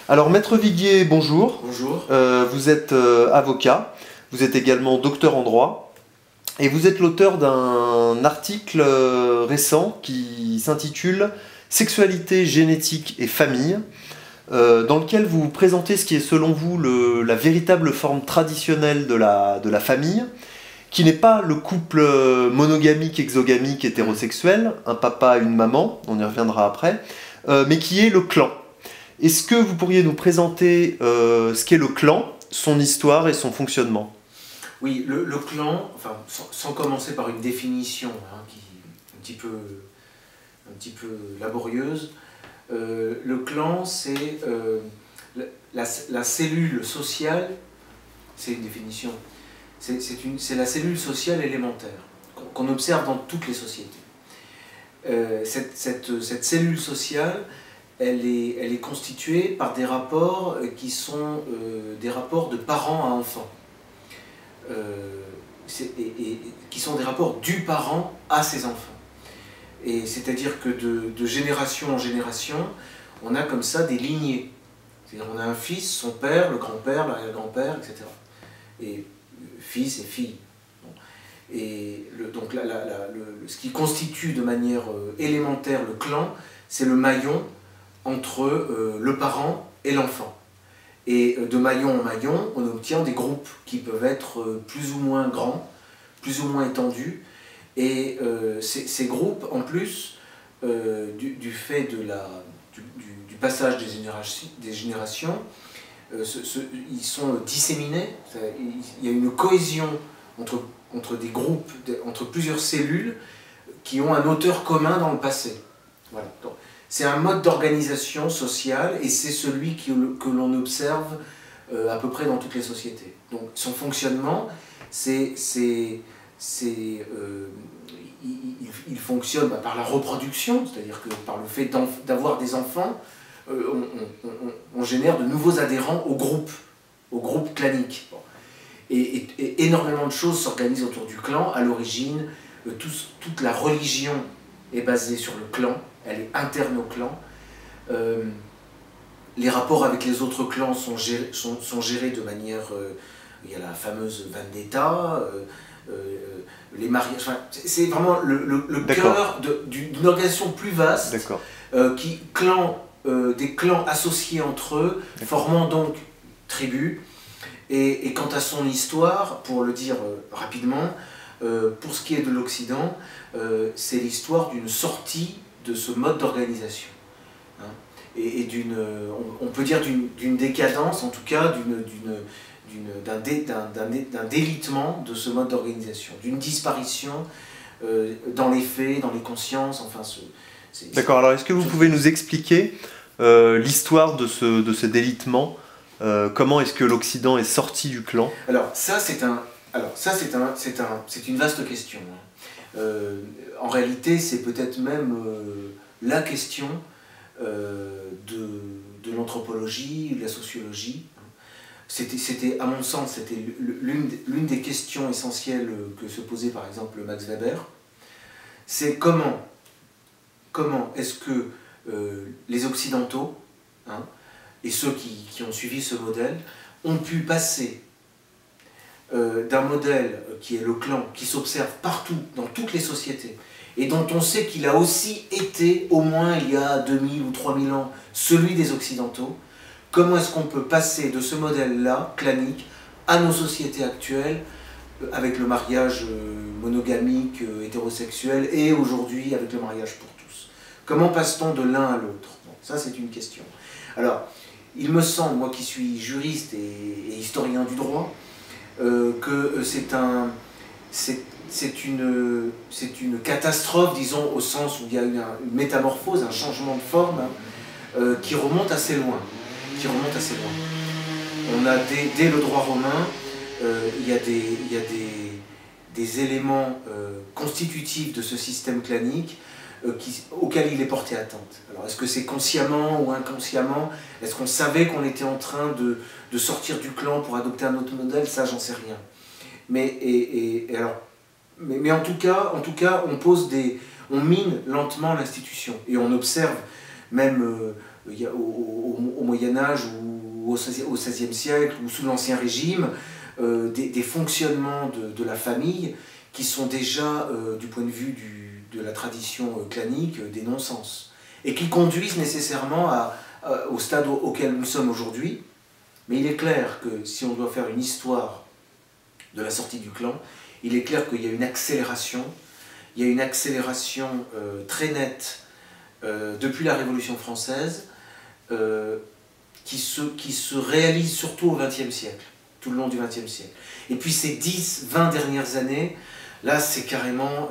Alors, Maître Viguier, bonjour. Bonjour. Vous êtes avocat, vous êtes également docteur en droit, et vous êtes l'auteur d'un article récent qui s'intitule Sexualité, génétique et famille, dans lequel vous présentez ce qui est selon vous la véritable forme traditionnelle de la famille, qui n'est pas le couple monogamique, exogamique, hétérosexuel, un papa, une maman, on y reviendra après, mais qui est le clan. Est-ce que vous pourriez nous présenter ce qu'est le clan, son histoire et son fonctionnement? Oui, le clan, enfin, sans commencer par une définition qui est un petit peu laborieuse, le clan, c'est la cellule sociale, c'est une définition, c'est la cellule sociale élémentaire qu'on observe dans toutes les sociétés. Cette cellule sociale, elle est constituée par des rapports qui sont des rapports de parents à enfants. Qui sont des rapports du parent à ses enfants. Et c'est-à-dire que de génération en génération, on a comme ça des lignées. C'est-à-dire on a un fils, son père, le grand-père, l'arrière-grand-père, etc. Et fils et fille. Et donc ce qui constitue de manière élémentaire le clan, c'est le maillon entre le parent et l'enfant. Et de maillon en maillon, on obtient des groupes qui peuvent être plus ou moins grands, plus ou moins étendus. Et ces groupes, en plus, du fait du passage des générations, ils sont disséminés. Il y a une cohésion entre des groupes, entre plusieurs cellules qui ont un auteur commun dans le passé. Voilà. C'est un mode d'organisation sociale et c'est celui que l'on observe à peu près dans toutes les sociétés. Donc son fonctionnement, il fonctionne par la reproduction, c'est-à-dire que par le fait d'avoir des enfants, on génère de nouveaux adhérents au groupe clanique. Bon. Et énormément de choses s'organisent autour du clan. À l'origine, toute la religion est basée sur le clan. Elle est interne au clan. Les rapports avec les autres clans sont gérés de manière... il y a la fameuse vendetta, les mariages... Enfin, c'est vraiment le cœur d'une organisation plus vaste, des clans associés entre eux, formant donc tribus. Et quant à son histoire, pour le dire rapidement, pour ce qui est de l'Occident, c'est l'histoire d'une sortie de ce mode d'organisation. Et on peut dire d'une décadence, en tout cas d'un délitement de ce mode d'organisation, d'une disparition dans les faits, dans les consciences, enfin... D'accord, alors est-ce que vous pouvez nous expliquer l'histoire de ce délitement, comment est-ce que l'Occident est sorti du clan? Alors ça c'est une vaste question. En réalité, c'est peut-être même la question de l'anthropologie, de la sociologie. C'était, à mon sens, c'était l'une des questions essentielles que se posait par exemple Max Weber. C'est comment est-ce que les Occidentaux, et ceux qui ont suivi ce modèle, ont pu passer d'un modèle qui est le clan, qui s'observe partout, dans toutes les sociétés, et dont on sait qu'il a aussi été, au moins il y a 2000 ou 3000 ans, celui des Occidentaux. Comment est-ce qu'on peut passer de ce modèle-là, clanique, à nos sociétés actuelles, avec le mariage monogamique, hétérosexuel, et aujourd'hui avec le mariage pour tous? Comment passe-t-on de l'un à l'autre? Ça, c'est une question. Alors, il me semble, moi qui suis juriste et historien du droit, que c'est une catastrophe, disons, au sens où il y a une métamorphose, un changement de forme qui remonte assez loin. On a dès le droit romain, il y a des éléments constitutifs de ce système clanique auquel il est porté atteinte. Alors est-ce que c'est consciemment ou inconsciemment? Est-ce qu'on savait qu'on était en train de sortir du clan pour adopter un autre modèle? Ça, j'en sais rien. Mais en tout cas, on mine lentement l'institution. Et on observe même au Moyen-Âge ou au XVIe siècle ou sous l'Ancien Régime, des fonctionnements de la famille qui sont déjà, du point de vue de la tradition clanique, des non-sens. Et qui conduisent nécessairement au stade auquel nous sommes aujourd'hui. Mais il est clair que si on doit faire une histoire de la sortie du clan, il est clair qu'il y a une accélération. Il y a une accélération très nette depuis la Révolution française qui se réalise surtout au XXe siècle, tout le long du XXe siècle. Et puis ces 10-20 dernières années, là c'est carrément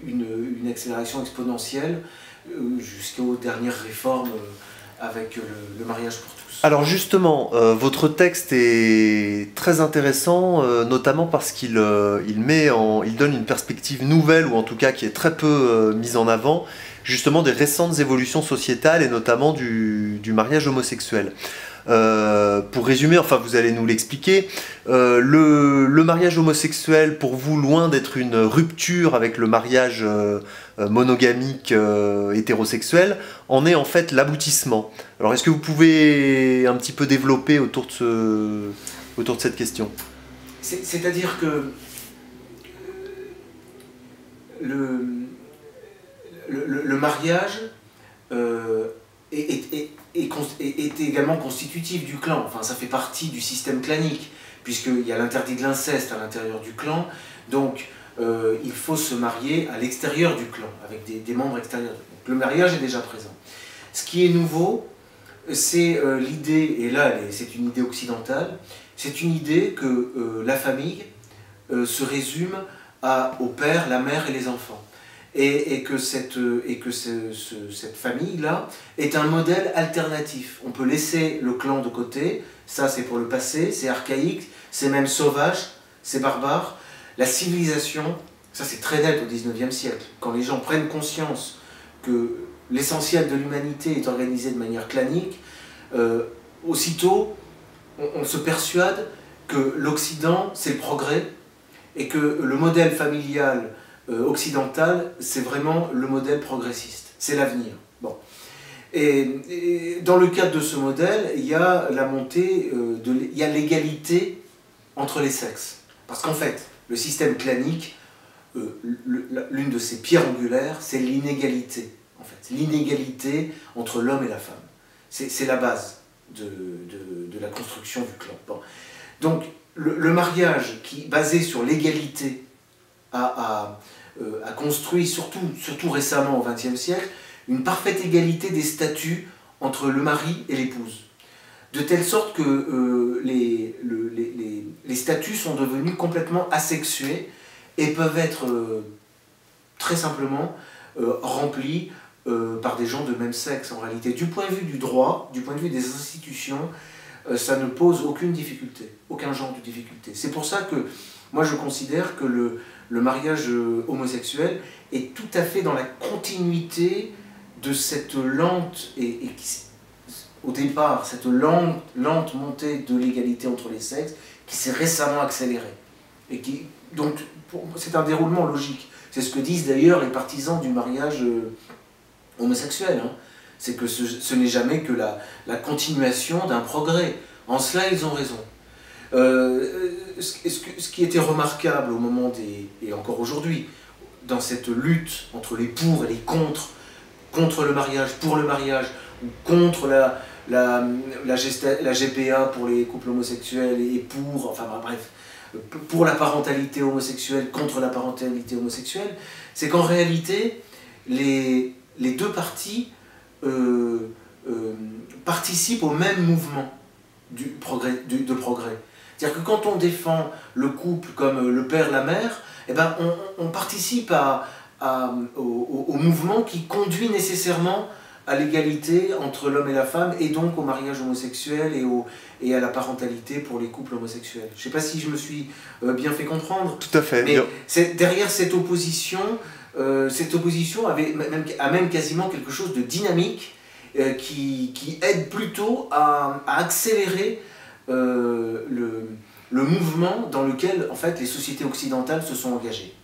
une accélération exponentielle jusqu'aux dernières réformes avec le mariage pour tous. Alors justement, votre texte est très intéressant, notamment parce qu'il il donne une perspective nouvelle, ou en tout cas qui est très peu mise en avant, justement des récentes évolutions sociétales et notamment du mariage homosexuel. Pour résumer, enfin vous allez nous l'expliquer, le mariage homosexuel, pour vous, loin d'être une rupture avec le mariage monogamique hétérosexuel, en est en fait l'aboutissement. Alors est-ce que vous pouvez un petit peu développer autour de cette question? C'est-à-dire que le mariage est également constitutif du clan. Enfin, ça fait partie du système clanique, puisqu'il y a l'interdit de l'inceste à l'intérieur du clan. Donc, il faut se marier à l'extérieur du clan, avec des membres extérieurs. Donc, le mariage est déjà présent. Ce qui est nouveau, c'est l'idée, et là c'est une idée occidentale, c'est une idée que la famille se résume au père, la mère et les enfants. Et que cette famille-là est un modèle alternatif. On peut laisser le clan de côté, ça c'est pour le passé, c'est archaïque, c'est même sauvage, c'est barbare. La civilisation, ça c'est très net au XIXe siècle, quand les gens prennent conscience que l'essentiel de l'humanité est organisé de manière clanique, aussitôt on se persuade que l'Occident c'est le progrès et que le modèle familial occidental, c'est vraiment le modèle progressiste, c'est l'avenir. Bon. Et dans le cadre de ce modèle, il y a la montée, il y a l'égalité entre les sexes. Parce qu'en fait, le système clanique, l'une de ses pierres angulaires, c'est l'inégalité. En fait, l'inégalité entre l'homme et la femme. C'est la base de la construction du clan. Bon. Donc, le mariage basé sur l'égalité a construit, surtout récemment au XXe siècle, une parfaite égalité des statuts entre le mari et l'épouse. De telle sorte que les statuts sont devenus complètement asexués et peuvent être très simplement remplis par des gens de même sexe en réalité. Du point de vue du droit, du point de vue des institutions, ça ne pose aucune difficulté, aucun genre de difficulté. C'est pour ça que moi je considère que le mariage homosexuel est tout à fait dans la continuité de cette lente, au départ, cette lente montée de l'égalité entre les sexes qui s'est récemment accélérée. Et donc, c'est un déroulement logique. C'est ce que disent d'ailleurs les partisans du mariage homosexuel. Hein. C'est que ce n'est jamais que la continuation d'un progrès. En cela, ils ont raison. Ce qui était remarquable au moment et encore aujourd'hui, dans cette lutte entre les pour et les contre le mariage, pour le mariage, ou contre la GPA pour les couples homosexuels et enfin bref, pour la parentalité homosexuelle, contre la parentalité homosexuelle, c'est qu'en réalité, les deux parties participent au même mouvement de progrès. C'est-à-dire que quand on défend le couple comme le père, la mère, eh ben on participe au mouvement qui conduit nécessairement à l'égalité entre l'homme et la femme, et donc au mariage homosexuel et à la parentalité pour les couples homosexuels. Je ne sais pas si je me suis bien fait comprendre. Tout à fait. Mais derrière cette opposition a même quasiment quelque chose de dynamique qui aide plutôt à accélérer le mouvement dans lequel en fait, les sociétés occidentales se sont engagées.